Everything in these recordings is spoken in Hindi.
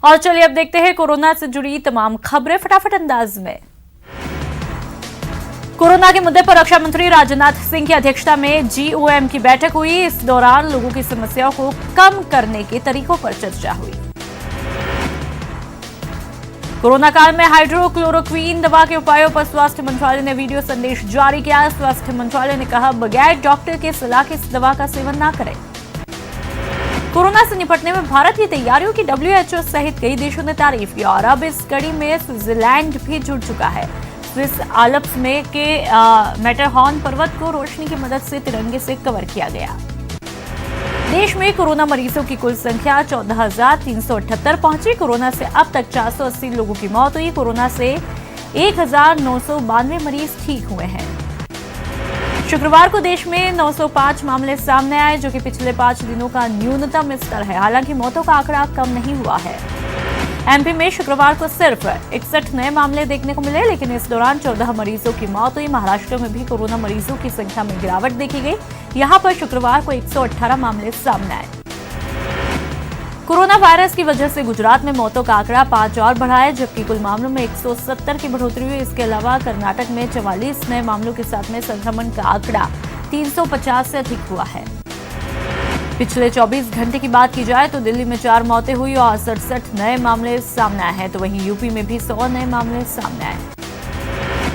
और चलिए अब देखते हैं कोरोना से जुड़ी तमाम खबरें फटाफट अंदाज में। कोरोना के मुद्दे पर रक्षा मंत्री राजनाथ सिंह की अध्यक्षता में GOM की बैठक हुई। इस दौरान लोगों की समस्याओं को कम करने के तरीकों पर चर्चा हुई। कोरोना काल में हाइड्रोक्लोरोक्वीन दवा के उपायों पर स्वास्थ्य मंत्रालय ने वीडियो संदेश जारी किया। स्वास्थ्य मंत्रालय ने कहा, बगैर डॉक्टर के सलाह के इस दवा का सेवन न करें। कोरोना से निपटने में भारत की तैयारियों की WHO सहित कई देशों ने तारीफ की और अब इस कड़ी में स्विट्जरलैंड भी जुड़ चुका है। स्विस आल्प्स में के मैटरहॉर्न पर्वत को रोशनी की मदद से तिरंगे से कवर किया गया। देश में कोरोना मरीजों की कुल संख्या 14,378 पहुंची। कोरोना से अब तक 480 लोगों की मौत हुई। कोरोना से 1,992 मरीज ठीक हुए हैं। शुक्रवार को देश में 905 मामले सामने आए, जो कि पिछले 5 दिनों का न्यूनतम स्तर है। हालांकि मौतों का आंकड़ा कम नहीं हुआ है। MP में शुक्रवार को सिर्फ 61 नए मामले देखने को मिले, लेकिन इस दौरान 14 मरीजों की मौत हुई। महाराष्ट्र में भी कोरोना मरीजों की संख्या में गिरावट देखी गई। यहां पर शुक्रवार को 118 मामले सामने आए। कोरोना वायरस की वजह से गुजरात में मौतों का आंकड़ा 5 और बढ़ा है, जबकि कुल मामलों में 170 की बढ़ोतरी हुई। इसके अलावा कर्नाटक में 44 नए मामलों के साथ में संक्रमण का आंकड़ा 350 से अधिक हुआ है। पिछले 24 घंटे की बात की जाए तो दिल्ली में 4 मौतें हुई और 67 नए मामले सामने आए हैं, तो वहीं यूपी में भी 100 नए मामले सामने आए।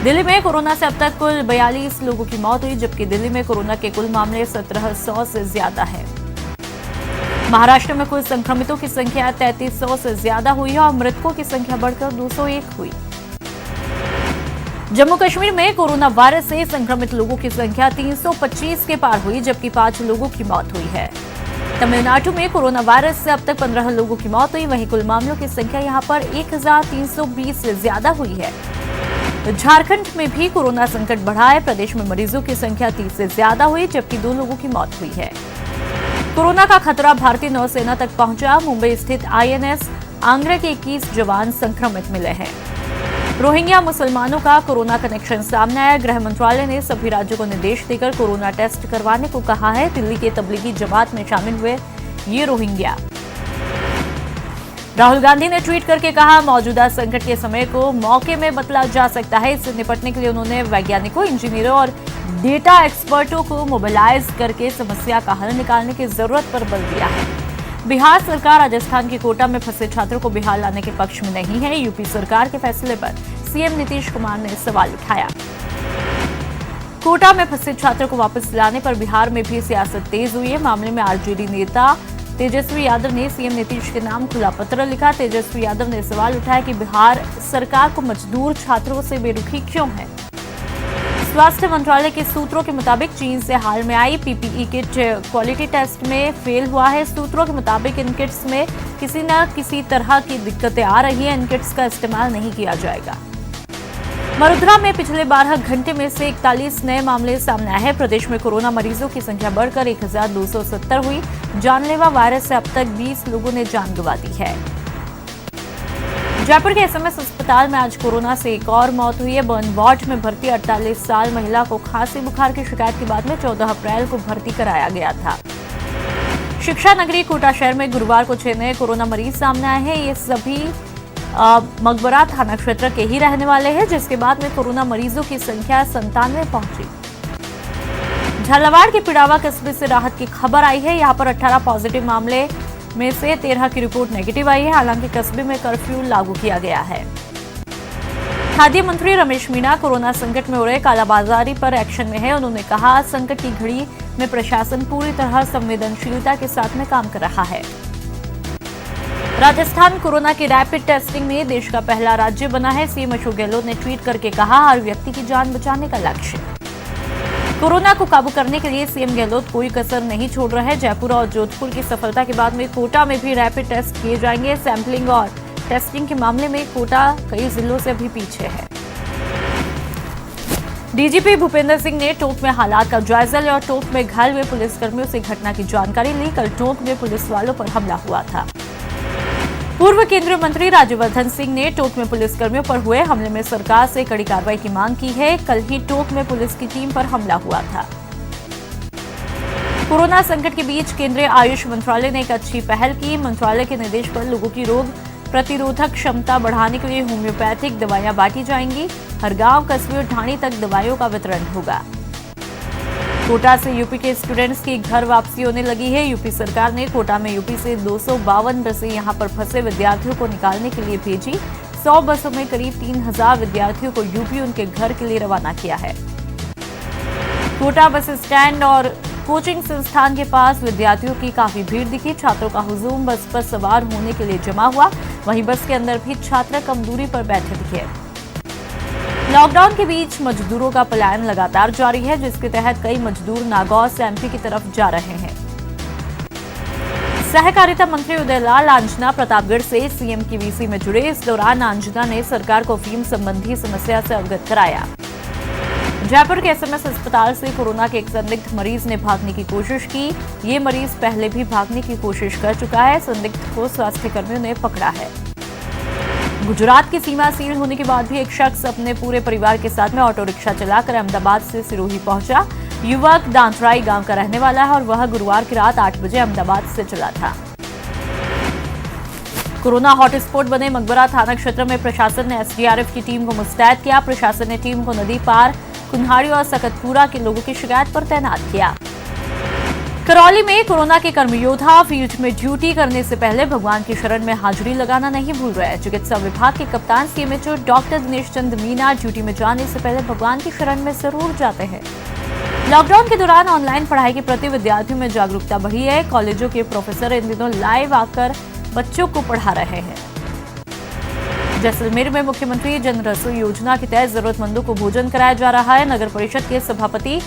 दिल्ली में कोरोना से अब तक कुल 42 लोगों की मौत हुई, जबकि दिल्ली में कोरोना के कुल मामले 1700 से ज्यादा है। महाराष्ट्र में कुल संक्रमितों की संख्या 3300 से ज्यादा हुई है और मृतकों की संख्या बढ़कर 201 हुई। जम्मू कश्मीर में कोरोना वायरस से संक्रमित लोगों की संख्या 325 के पार हुई, जबकि 5 लोगों की मौत हुई है। तमिलनाडु में कोरोना वायरस से अब तक 15 लोगों की मौत हुई। वहीं कुल मामलों की संख्या यहां पर 1320 से ज्यादा हुई है। तो झारखंड में भी कोरोना संकट बढ़ा है। प्रदेश में मरीजों की संख्या 30 से ज्यादा हुई, जबकि 2 लोगों की मौत हुई है। कोरोना का खतरा भारतीय नौसेना तक पहुंचा। मुंबई स्थित INS आंग्रा के 21 जवान संक्रमित मिले हैं। रोहिंग्या मुसलमानों का कोरोना कनेक्शन सामने आया। गृह मंत्रालय ने सभी राज्यों को निर्देश देकर कोरोना टेस्ट करवाने को कहा है। दिल्ली के तबलीगी जमात में शामिल हुए ये रोहिंग्या। राहुल गांधी ने ट्वीट करके कहा, मौजूदा संकट के समय को मौके में बदला जा सकता है। इससे निपटने के लिए उन्होंने वैज्ञानिकों, इंजीनियरों और डेटा एक्सपर्टों को मोबिलाइज करके समस्या का हल निकालने की जरूरत पर बल दिया है। बिहार सरकार राजस्थान के कोटा में फंसे छात्रों को बिहार लाने के पक्ष में नहीं है। यूपी सरकार के फैसले पर CM नीतीश कुमार ने सवाल उठाया। कोटा में फंसे छात्रों को वापस लाने पर बिहार में भी सियासत तेज हुई है। मामले में RJD नेता तेजस्वी यादव ने CM नीतीश के नाम खुला पत्र लिखा। तेजस्वी यादव ने सवाल उठाया कि बिहार सरकार को मजदूर छात्रों से बेरुखी क्यों है। स्वास्थ्य मंत्रालय के सूत्रों के मुताबिक चीन से हाल में आई PPE किट क्वालिटी टेस्ट में फेल हुआ है। सूत्रों के मुताबिक इन किट्स में किसी न किसी तरह की दिक्कतें आ रही हैं। इन किट्स का इस्तेमाल नहीं किया जाएगा। वडोदरा में पिछले 12 घंटे में से 41 नए मामले सामने आए हैं। प्रदेश में कोरोना मरीजों की संख्या बढ़कर 1270 हुई। जानलेवा वायरस से अब तक 20 लोगों ने जान गंवा दी है। जयपुर के SMS अस्पताल में आज कोरोना से एक और मौत हुई है। बर्न वार्ड में भर्ती 48 साल महिला को खांसी बुखार की शिकायत के बाद में 14 अप्रैल को भर्ती कराया गया था। शिक्षा नगरी कोटा शहर में गुरुवार को 6 नए कोरोना मरीज सामने आए हैं। ये सभी मकबरा थाना क्षेत्र के ही रहने वाले हैं, जिसके बाद में कोरोना मरीजों की संख्या 97 पहुंची। झालावाड़ के पिड़ावा कस्बे से राहत की खबर आई है। यहाँ पर 18 पॉजिटिव मामले में से 13 की रिपोर्ट नेगेटिव आई है। हालांकि कस्बे में कर्फ्यू लागू किया गया है। खाद्य मंत्री रमेश मीणा कोरोना संकट में हो रहे कालाबाजारी पर एक्शन में है। उन्होंने कहा, संकट की घड़ी में प्रशासन पूरी तरह संवेदनशीलता के साथ में काम कर रहा है। राजस्थान कोरोना की रैपिड टेस्टिंग में देश का पहला राज्य बना है। CM अशोक गहलोत ने ट्वीट करके कहा, हर व्यक्ति की जान बचाने का लक्ष्य। कोरोना को काबू करने के लिए CM गहलोत कोई कसर नहीं छोड़ रहे हैं। जयपुर और जोधपुर की सफलता के बाद में कोटा में भी रैपिड टेस्ट किए जाएंगे। सैंपलिंग और टेस्टिंग के मामले में कोटा कई जिलों से अभी पीछे है। DGP भूपेंद्र सिंह ने टोंक में हालात का जायजा लिया और टोंक में घायल हुए पुलिसकर्मियों से घटना की जानकारी ली। कल टोंक में पुलिस वालों पर हमला हुआ था। पूर्व केंद्रीय मंत्री राज्यवर्धन सिंह ने टोंक में पुलिसकर्मियों पर हुए हमले में सरकार से कड़ी कार्रवाई की मांग की है। कल ही टोंक में पुलिस की टीम पर हमला हुआ था। कोरोना संकट के बीच केंद्रीय आयुष मंत्रालय ने एक अच्छी पहल की। मंत्रालय के निर्देश पर लोगों की रोग प्रतिरोधक क्षमता बढ़ाने के लिए होम्योपैथिक दवाइयां बांटी जाएंगी। हर गांव, कस्बे और ढाणी तक दवाइयों का वितरण होगा। कोटा से यूपी के स्टूडेंट्स की घर वापसी होने लगी है। यूपी सरकार ने कोटा में यूपी से 252 बसें यहां पर फंसे विद्यार्थियों को निकालने के लिए भेजी। 100 बसों में करीब 3000 विद्यार्थियों को यूपी उनके घर के लिए रवाना किया है। कोटा बस स्टैंड और कोचिंग संस्थान के पास विद्यार्थियों की काफी भीड़ दिखी। छात्रों का हुजूम बस पर सवार होने के लिए जमा हुआ। वहीं बस के अंदर भी छात्र कम दूरी पर बैठे दिखे। लॉकडाउन के बीच मजदूरों का पलायन लगातार जारी है, जिसके तहत कई मजदूर नागौर से एमपी की तरफ जा रहे हैं। सहकारिता मंत्री उदयलाल आंजना प्रतापगढ़ से सीएम की वीसी में जुड़े। इस दौरान आंजना ने सरकार को अफीम संबंधी समस्या से अवगत कराया। जयपुर के एसएमएस अस्पताल से कोरोना के एक संदिग्ध मरीज ने भागने की कोशिश की। ये मरीज पहले भी भागने की कोशिश कर चुका है। संदिग्ध को स्वास्थ्य कर्मियों ने पकड़ा है। गुजरात की सीमा सील होने के बाद भी एक शख्स अपने पूरे परिवार के साथ में ऑटो रिक्शा चलाकर अहमदाबाद से सिरोही पहुंचा। युवक दांतराई गांव का रहने वाला है और वह गुरुवार की रात 8 बजे अहमदाबाद से चला था। कोरोना हॉटस्पॉट बने मकबरा थाना क्षेत्र में प्रशासन ने एसडीआरएफ की टीम को मुस्तैद किया। प्रशासन ने टीम को नदी पार कुन्हाड़ी और सकतपुरा के लोगों की शिकायत पर तैनात किया। करौली में कोरोना के कर्मयोद्धा फील्ड में ड्यूटी करने से पहले भगवान की शरण में हाजिरी लगाना नहीं भूल रहे। चिकित्सा विभाग के कप्तान CMHO doctor Dinesh Chand Meena duty में जाने से पहले भगवान की शरण में जरूर जाते हैं। लॉकडाउन के दौरान ऑनलाइन पढ़ाई के प्रति विद्यार्थियों में जागरूकता बढ़ी है। कॉलेजों के प्रोफेसर इन दिनों लाइव आकर बच्चों को पढ़ा रहे हैं। जैसलमेर में मुख्यमंत्री जन रसोई योजना के तहत जरूरतमंदों को भोजन कराया जा रहा है। नगर परिषद के सभापति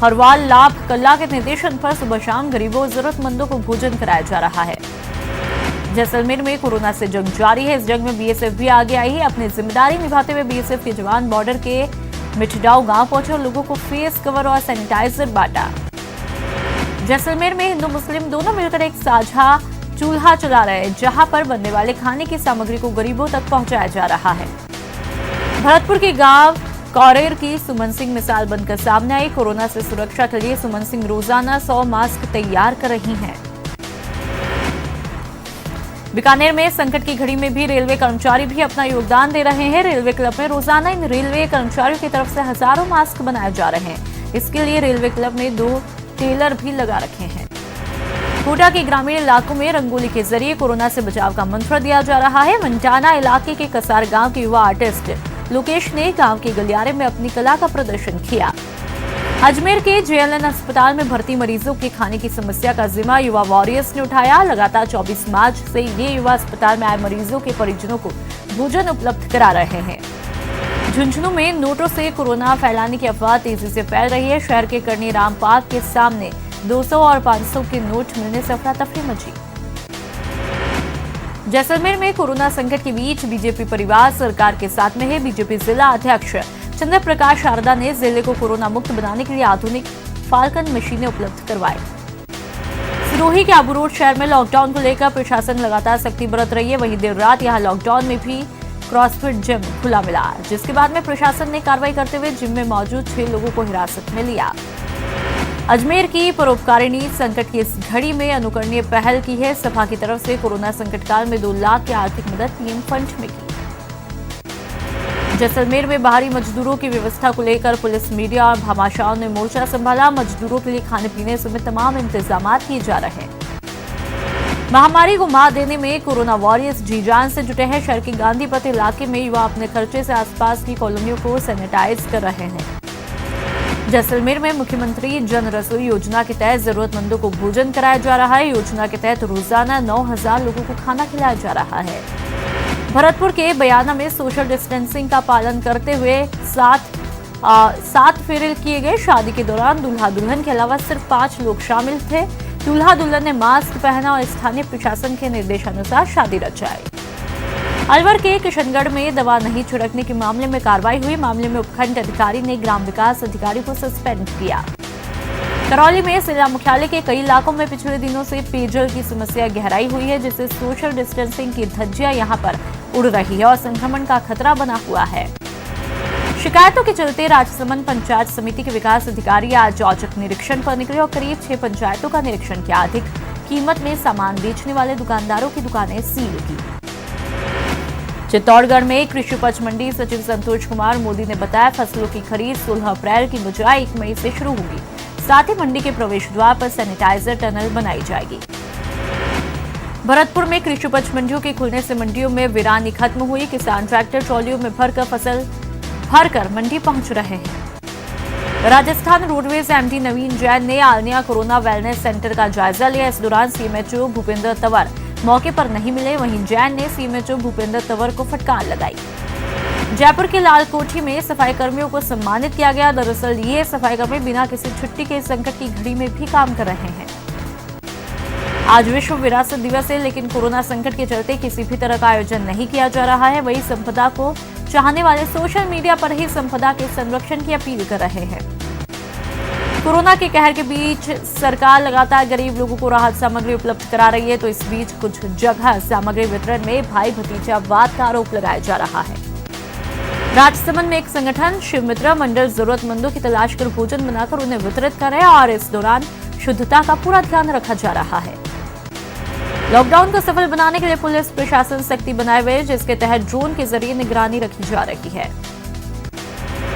हरवाल लाभ कल्ला के निर्देशन पर सुबह शाम गरीबों और जरूरतमंदों को भोजन कराया जा रहा है। जैसलमेर में कोरोना से जंग जारी है। इस जंग में बीएसएफ भी आगे आई है। अपनी जिम्मेदारी निभाते हुए बीएसएफ के जवान बॉर्डर के मिठडाऊ गांव पहुंचे और लोगों को फेस कवर और सैनिटाइजर बांटा। जैसलमेर में हिंदू मुस्लिम दोनों मिलकर एक साझा चूल्हा चला रहे हैं, जहां पर बनने वाले खाने की सामग्री को गरीबों तक पहुंचाया जा रहा है। भरतपुर के गांव कौरेर की सुमन सिंह मिसाल बनकर सामने आई। कोरोना से सुरक्षा के लिए सुमन सिंह रोजाना 100 मास्क तैयार कर रही हैं। बीकानेर में संकट की घड़ी में भी रेलवे कर्मचारी भी अपना योगदान दे रहे हैं। रेलवे क्लब में रोजाना इन रेलवे कर्मचारियों की तरफ से हजारों मास्क बनाए जा रहे हैं। इसके लिए रेलवे क्लब ने 2 टेलर भी लगा रखे हैं। कोटा के ग्रामीण इलाकों में रंगोली के जरिए कोरोना से बचाव का मंत्र दिया जा रहा है। मंटाना इलाके के कसार गांव के युवा आर्टिस्ट लोकेश ने गांव के गलियारे में अपनी कला का प्रदर्शन किया। अजमेर के जेएलएन अस्पताल में भर्ती मरीजों के खाने की समस्या का जिम्मा युवा वॉरियर्स ने उठाया। लगातार 24 मार्च से ये युवा अस्पताल में आए मरीजों के परिजनों को भोजन उपलब्ध करा रहे हैं। झुंझुनू में नोटों से कोरोना फैलाने की अफवाह तेजी से फैल रही है। शहर के करनी राम पार्क के सामने 200 और 500 के नोट मिलने से अफरा तफरी मची। जैसलमेर में कोरोना संकट के बीच बीजेपी परिवार सरकार के साथ में है। बीजेपी जिला अध्यक्ष चंद्र प्रकाश शारदा ने जिले को कोरोना मुक्त बनाने के लिए आधुनिक फाल्कन मशीनें उपलब्ध करवाई। सिरोही के आबू रोड शहर में लॉकडाउन को लेकर प्रशासन लगातार सख्ती बरत रही है। वहीं देर रात यहां लॉकडाउन में भी क्रॉसफिट जिम खुला मिला, जिसके बाद में प्रशासन ने कार्रवाई करते हुए जिम में मौजूद 6 लोगों को हिरासत में लिया। अजमेर की परोपकारिणी संकट की इस घड़ी में अनुकरणीय पहल की है। सपा की तरफ से कोरोना संकट काल में 2 लाख की आर्थिक मदद पीएम फंड में की। जैसलमेर में बाहरी मजदूरों की व्यवस्था को लेकर पुलिस, मीडिया और भामाशाहों ने मोर्चा संभाला। मजदूरों के लिए खाने पीने समेत तमाम इंतजाम किए जा रहे हैं। महामारी को मात देने में कोरोना वॉरियर्स जी जान से जुटे हैं। शहर के गांधीपथ इलाके में युवा अपने खर्चे से आसपास की कॉलोनियों को सैनिटाइज कर रहे हैं। जैसलमेर में मुख्यमंत्री जन रसोई योजना के तहत जरूरतमंदों को भोजन कराया जा रहा है। योजना के तहत रोजाना 9000 लोगों को खाना खिलाया जा रहा है। भरतपुर के बयाना में सोशल डिस्टेंसिंग का पालन करते हुए 7 फेरे किए गए। शादी के दौरान दूल्हा दुल्हन के अलावा सिर्फ 5 लोग शामिल थे। दूल्हा दुल्हन ने मास्क पहना और स्थानीय प्रशासन के निर्देशानुसार शादी रचाई। अलवर के किशनगढ़ में दवा नहीं छिड़कने के मामले में कार्रवाई हुई। मामले में उपखंड अधिकारी ने ग्राम विकास अधिकारी को सस्पेंड किया। करौली में जिला मुख्यालय के कई इलाकों में पिछले दिनों से पेयजल की समस्या गहराई हुई है, जिससे सोशल डिस्टेंसिंग की धज्जियां यहां पर उड़ रही है और संक्रमण का खतरा बना हुआ है। शिकायतों के चलते राजसमंद पंचायत समिति के विकास अधिकारी आज औचक निरीक्षण पर निकले और करीब 6 पंचायतों का निरीक्षण किया। अधिक कीमत में सामान बेचने वाले दुकानदारों की दुकानें सील की। चित्तौड़गढ़ में कृषि उपज मंडी सचिव संतोष कुमार मोदी ने बताया, फसलों की खरीद 16 अप्रैल की बजाय 1 मई से शुरू होगी। साथ ही मंडी के प्रवेश द्वार पर सैनिटाइजर टनल बनाई जाएगी। भरतपुर में कृषि उपज मंडियों के खुलने से मंडियों में वीरानी खत्म हुई। किसान ट्रैक्टर ट्रॉलियों में भरकर फसल भरकर मंडी पहुंच रहे हैं। राजस्थान रोडवेज एमडी नवीन जैन ने आलनिया कोरोना वेलनेस सेंटर का जायजा लिया। इस दौरान सीएमएचओ भूपेंद्र तंवर मौके पर नहीं मिले। वहीं जैन ने सीएमएचओ भूपेंद्र तंवर को फटकार लगाई। जयपुर के लाल कोठी में सफाई कर्मियों को सम्मानित किया गया। दरअसल ये सफाई कर्मी बिना किसी छुट्टी के संकट की घड़ी में भी काम कर रहे हैं। आज विश्व विरासत दिवस है, लेकिन कोरोना संकट के चलते किसी भी तरह का आयोजन नहीं किया जा रहा है। वही संपदा को चाहने वाले सोशल मीडिया पर ही संपदा के संरक्षण की अपील कर रहे हैं। कोरोना के कहर के बीच सरकार लगातार गरीब लोगों को राहत सामग्री उपलब्ध करा रही है, तो इस बीच कुछ जगह सामग्री वितरण में भाई भतीजावाद का आरोप लगाया जा रहा है। राजसमंद में एक संगठन शिव मित्रा मंडल जरूरतमंदों की तलाश कर भोजन बनाकर उन्हें वितरित कर रहे हैं और इस दौरान शुद्धता का पूरा ध्यान रखा जा रहा है। लॉकडाउन को सफल बनाने के लिए पुलिस प्रशासन सख्ती बनाए हुए, जिसके तहत ड्रोन के जरिए निगरानी रखी जा रही है।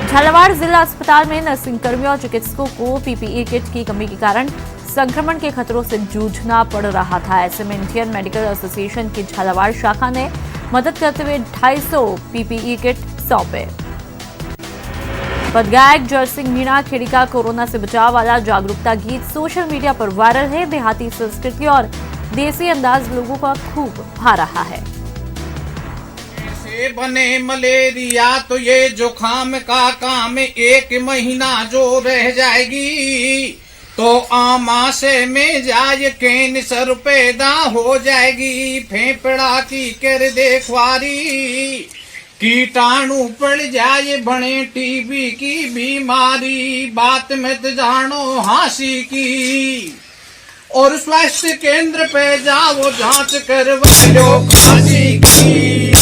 झालावाड़ जिला अस्पताल में नर्सिंग कर्मियों और चिकित्सकों को पीपीई किट की कमी के कारण संक्रमण के खतरों से जूझना पड़ रहा था। ऐसे में इंडियन मेडिकल एसोसिएशन की झालावाड़ शाखा ने मदद करते हुए 250 पीपीई किट सौंपे। पदगायक जयसिंह मीणा खेड़ी का कोरोना से बचाव वाला जागरूकता गीत सोशल मीडिया पर वायरल है। देहाती संस्कृति और देसी अंदाज लोगों का खूब भा रहा है। ऐसे बने मलेरिया तो ये जुकाम का काम 1 महीना जो रह जाएगी, तो आमाशय में जाए कैंसर पैदा हो जाएगी। फेफड़ा की कर देखवारी कीटाणु पड़ जाए बने टीबी की बीमारी। बात में तो जानो हांसी की, और स्वास्थ्य केंद्र पे जाओ जांच करवा लो खांसी की।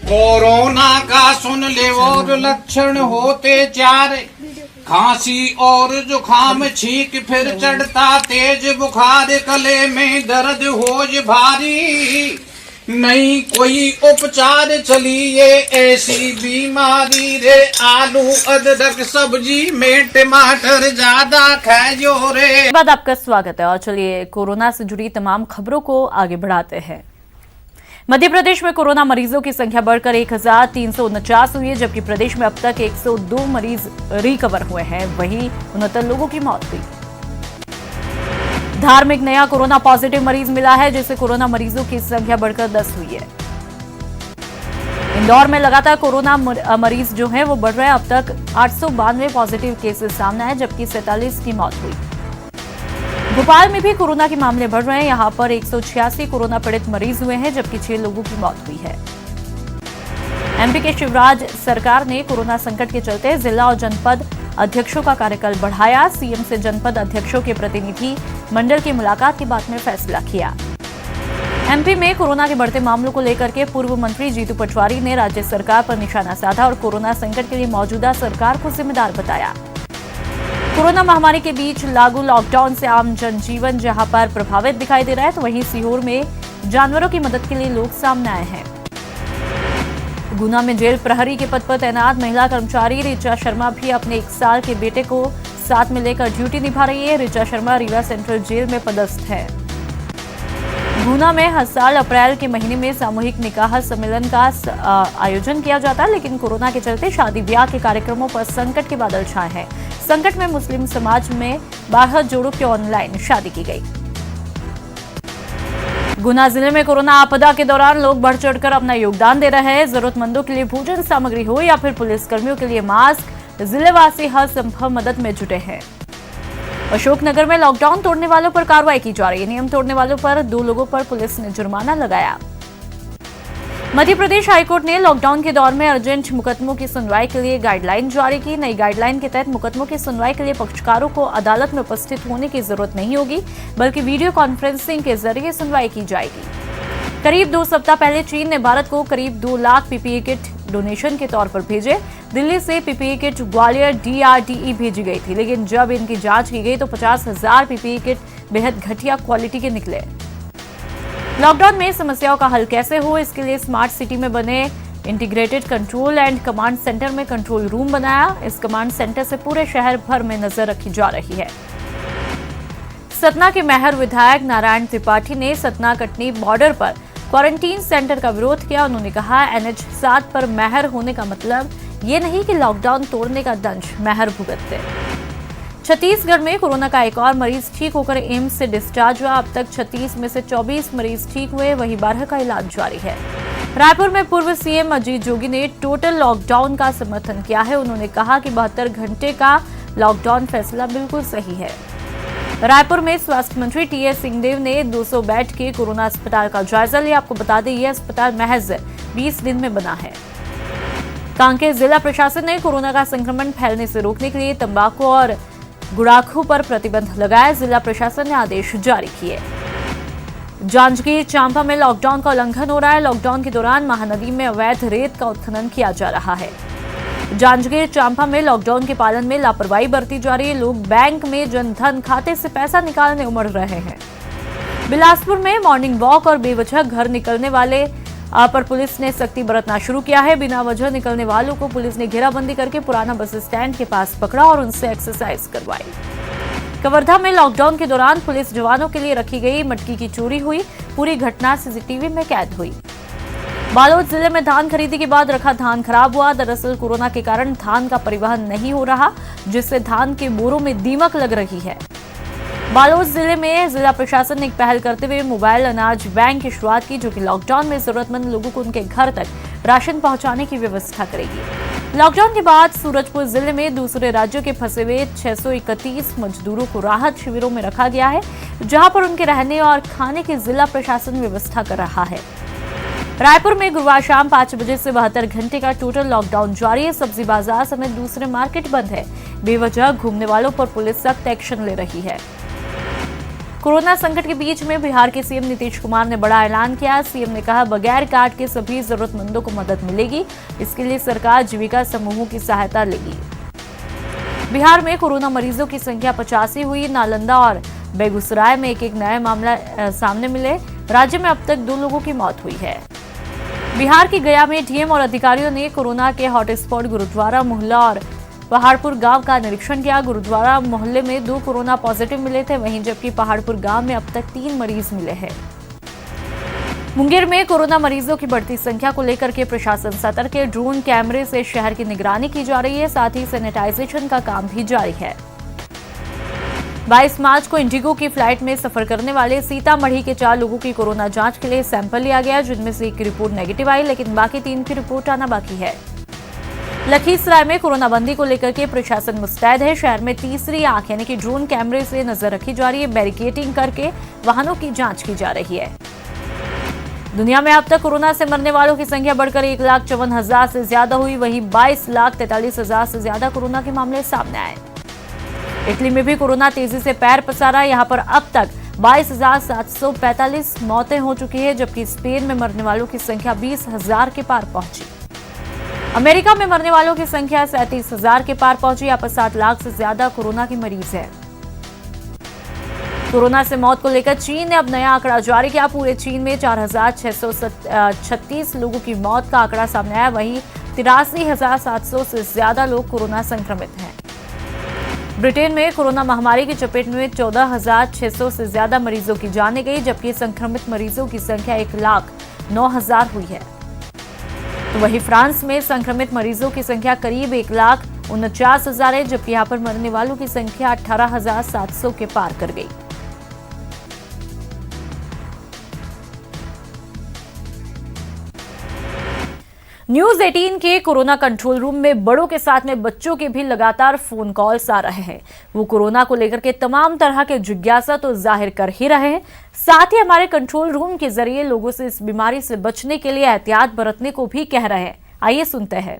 कोरोना का सुन ले और लक्षण होते 4, खांसी और जुकाम, छींक फिर चढ़ता तेज बुखार, गले में दर्द होज भारी, नहीं कोई उपचार चली ये ऐसी बीमारी रे। आलू अदरक सब्जी में टमाटर ज्यादा खाओ रे। बाद आपका स्वागत है और चलिए कोरोना से जुड़ी तमाम खबरों को आगे बढ़ाते हैं। मध्य प्रदेश में कोरोना मरीजों की संख्या बढ़कर 1349 हुई है, जबकि प्रदेश में अब तक 102 मरीज रिकवर हुए हैं। वहीं 69 लोगों की मौत हुई। धार में एक नया कोरोना पॉजिटिव मरीज मिला है, जिससे कोरोना मरीजों की संख्या बढ़कर 10 हुई है। इंदौर में लगातार कोरोना मरीज जो हैं वो बढ़ रहे हैं। अब तक 892 पॉजिटिव केसेस सामने आए, जबकि 47 की मौत हुई। भोपाल में भी कोरोना के मामले बढ़ रहे हैं। यहां पर 186 कोरोना पीड़ित मरीज हुए हैं, जबकि 6 लोगों की मौत हुई है। एमपी के शिवराज सरकार ने कोरोना संकट के चलते जिला और जनपद अध्यक्षों का कार्यकाल बढ़ाया। सीएम से जनपद अध्यक्षों के प्रतिनिधि मंडल की मुलाकात के बाद में फैसला किया। एमपी में कोरोना के बढ़ते मामलों को लेकर के पूर्व मंत्री जीतू पटवारी ने राज्य सरकार पर निशाना साधा और कोरोना संकट के लिए मौजूदा सरकार को जिम्मेदार बताया। कोरोना महामारी के बीच लागू लॉकडाउन से आम जनजीवन जहां पर प्रभावित दिखाई दे रहा है, तो वहीं सीहोर में जानवरों की मदद के लिए लोग सामने आए हैं। गुना में जेल प्रहरी के पद पर तैनात महिला कर्मचारी ऋचा शर्मा भी अपने 1 साल के बेटे को साथ में लेकर ड्यूटी निभा रही है। ऋचा शर्मा रीवा सेंट्रल जेल में पदस्थ है। गुना में हर साल अप्रैल के महीने में सामूहिक निकाह सम्मेलन का आयोजन किया जाता है, लेकिन कोरोना के चलते शादी ब्याह के कार्यक्रमों पर संकट के बादल छाए हैं। संकट में मुस्लिम समाज में 12 जोड़ों की ऑनलाइन शादी की गई। गुना जिले में कोरोना आपदा के दौरान लोग बढ़ चढ़कर अपना योगदान दे रहे हैं। जरूरतमंदों के लिए भोजन सामग्री हो या फिर पुलिसकर्मियों के लिए मास्क, जिलेवासी हर संभव मदद में जुटे हैं। अशोकनगर में लॉकडाउन तोड़ने वालों पर कार्रवाई की जा रही है। नियम तोड़ने वालों पर 2 लोगों पर पुलिस ने जुर्माना लगाया। मध्य प्रदेश हाईकोर्ट ने लॉकडाउन के दौर में अर्जेंट मुकदमों की सुनवाई के लिए गाइडलाइन जारी की। नई गाइडलाइन के तहत मुकदमों की सुनवाई के लिए पक्षकारों को अदालत में उपस्थित होने की जरूरत नहीं होगी, बल्कि वीडियो कॉन्फ्रेंसिंग के जरिए सुनवाई की जाएगी। करीब 2 सप्ताह पहले चीन ने भारत को करीब 2 लाख पीपीई किट डोनेशन के तौर पर भेजे। दिल्ली से पीपीई किट ग्वालियर DRDE भेजी गई थी, लेकिन जब इनकी जांच की गई तो 50,000 पीपीई किट बेहद घटिया क्वालिटी के निकले। लॉकडाउन में समस्याओं का हल कैसे हो, इसके लिए स्मार्ट सिटी में बने integrated control and command centre में कंट्रोल रूम बनाया। इस कमांड सेंटर से पूरे शहर भर में नजर रखी जा रही है। सतना के मैहर विधायक नारायण त्रिपाठी ने सतना कटनी बॉर्डर पर क्वारंटीन सेंटर का विरोध किया। उन्होंने कहा, NH 7 पर मैहर होने का मतलब ये नहीं कि लॉकडाउन तोड़ने का दंश मैहर भुगतते। छत्तीसगढ़ में कोरोना का एक और मरीज ठीक होकर एम्स से डिस्चार्ज हुआ। अब तक 36 में से 24 मरीज ठीक हुए, वहीं 12 का इलाज जारी है। रायपुर में पूर्व सीएम अजीत जोगी ने टोटल लॉकडाउन का समर्थन किया है। उन्होंने कहा कि 72 घंटे का लॉकडाउन फैसला बिल्कुल सही है। रायपुर में स्वास्थ्य मंत्री TS सिंहदेव ने 200 बेड के कोरोना अस्पताल का जायजा लिया। आपको बता दें, यह अस्पताल महज 20 दिन में बना है। कांकेर जिला प्रशासन ने कोरोना का संक्रमण फैलने से रोकने के लिए तंबाकू और गुड़ाखू पर प्रतिबंध लगाया। जिला प्रशासन ने आदेश जारी किए। जांजगीर चांपा में लॉकडाउन का उल्लंघन हो रहा है। लॉकडाउन के दौरान महानदी में अवैध रेत का उत्खनन किया जा रहा है। जांजगीर चांपा में लॉकडाउन के पालन में लापरवाही बरती जा रही है। लोग बैंक में जनधन खाते से पैसा निकालने उमड़ रहे हैं। बिलासपुर में मॉर्निंग वॉक और बेवजह घर निकलने वाले पर पुलिस ने सख्ती बरतना शुरू किया है। बिना वजह निकलने वालों को पुलिस ने घेराबंदी करके पुराना बस स्टैंड के पास पकड़ा और उनसे एक्सरसाइज करवाई। कवर्धा में लॉकडाउन के दौरान पुलिस जवानों के लिए रखी गई मटकी की चोरी हुई। पूरी घटना CCTV में कैद हुई। बालोद जिले में धान खरीदी के बाद रखा धान खराब हुआ। दरअसल कोरोना के कारण धान का परिवहन नहीं हो रहा, जिससे धान के बोरों में दीमक लग रही है। बालोद जिले में जिला प्रशासन ने एक पहल करते हुए मोबाइल अनाज बैंक की शुरुआत की, जो कि लॉकडाउन में जरूरतमंद लोगों को उनके घर तक राशन पहुंचाने की व्यवस्था करेगी। लॉकडाउन के बाद सूरजपुर जिले में दूसरे राज्यों के फंसे हुए 631 मजदूरों को राहत शिविरों में रखा गया है, जहां पर उनके रहने और खाने की जिला प्रशासन व्यवस्था कर रहा है। रायपुर में गुरुवार शाम 5 बजे से 72 घंटे का टोटल लॉकडाउन जारी है। सब्जी बाजार समेत दूसरे मार्केट बंद है। बेवजह घूमने वालों पर पुलिस सख्त एक्शन ले रही है। कोरोना संकट के बीच में बिहार के सीएम नीतीश कुमार ने बड़ा ऐलान किया। सीएम ने कहा, बगैर कार्ड के सभी जरूरतमंदों को मदद मिलेगी। इसके लिए सरकार जीविका समूहों की सहायता लेगी। बिहार में कोरोना मरीजों की संख्या 85 हुई। नालंदा और बेगूसराय में एक नए मामला सामने मिले। राज्य में अब तक 2 लोगों की मौत हुई है। बिहार की गया में डीएम और अधिकारियों ने कोरोना के हॉटस्पॉट गुरुद्वारा मोहल्ला और पहाड़पुर गांव का निरीक्षण किया। गुरुद्वारा मोहल्ले में 2 कोरोना पॉजिटिव मिले थे, वहीं जबकि पहाड़पुर गांव में अब तक 3 मरीज मिले हैं। मुंगेर में कोरोना मरीजों की बढ़ती संख्या को लेकर के प्रशासन सतर्क है। ड्रोन कैमरे से शहर की निगरानी की जा रही है, साथ ही सैनिटाइजेशन का काम भी जारी है। 22 मार्च को इंडिगो की फ्लाइट में सफर करने वाले सीतामढ़ी के 4 लोगों की कोरोना जांच के लिए सैंपल लिया गया, जिनमें से 1 की रिपोर्ट नेगेटिव आई, लेकिन बाकी 3 की रिपोर्ट आना बाकी है। लखीसराय में कोरोना बंदी को लेकर के प्रशासन मुस्तैद है। शहर में तीसरी आंख यानी कि ड्रोन कैमरे से नजर रखी जा रही है। बैरिकेडिंग करके वाहनों की जांच की जा रही है। दुनिया में अब तक कोरोना से मरने वालों की संख्या बढ़कर 1,54,000 से ज्यादा हुई। वहीं 22,43,000 से ज्यादा कोरोना के मामले सामने आए। इटली में भी कोरोना तेजी से पैर पसारा। यहां पर अब तक 22,745 मौतें हो चुकी है, जबकि स्पेन में मरने वालों की संख्या 20,000 के पार पहुंची। अमेरिका में मरने वालों की संख्या 37,000 के पार पहुंची। यहाँ पर 7 लाख से ज्यादा कोरोना के मरीज हैं। कोरोना से मौत को लेकर चीन ने अब नया आंकड़ा जारी किया। पूरे चीन में 4,636 लोगों की मौत का आंकड़ा सामने आया। वहीं 83,700 से ज्यादा लोग कोरोना संक्रमित हैं। ब्रिटेन में कोरोना महामारी की चपेट में 14,600 से ज्यादा मरीजों की जान गई, जबकि संक्रमित मरीजों की संख्या 1,09,000 हुई है। तो वहीं फ्रांस में संक्रमित मरीजों की संख्या करीब 1,49,000 है, जबकि यहां पर मरने वालों की संख्या 18,700 के पार कर गई। न्यूज 18 के कोरोना कंट्रोल रूम में बड़ों के साथ में बच्चों के भी लगातार फोन कॉल्स आ रहे हैं। वो कोरोना को लेकर के तमाम तरह के जिज्ञासा तो जाहिर कर ही रहे हैं, साथ ही हमारे कंट्रोल रूम के जरिए लोगों से इस बीमारी से बचने के लिए एहतियात बरतने को भी कह रहे हैं। आइए सुनते हैं।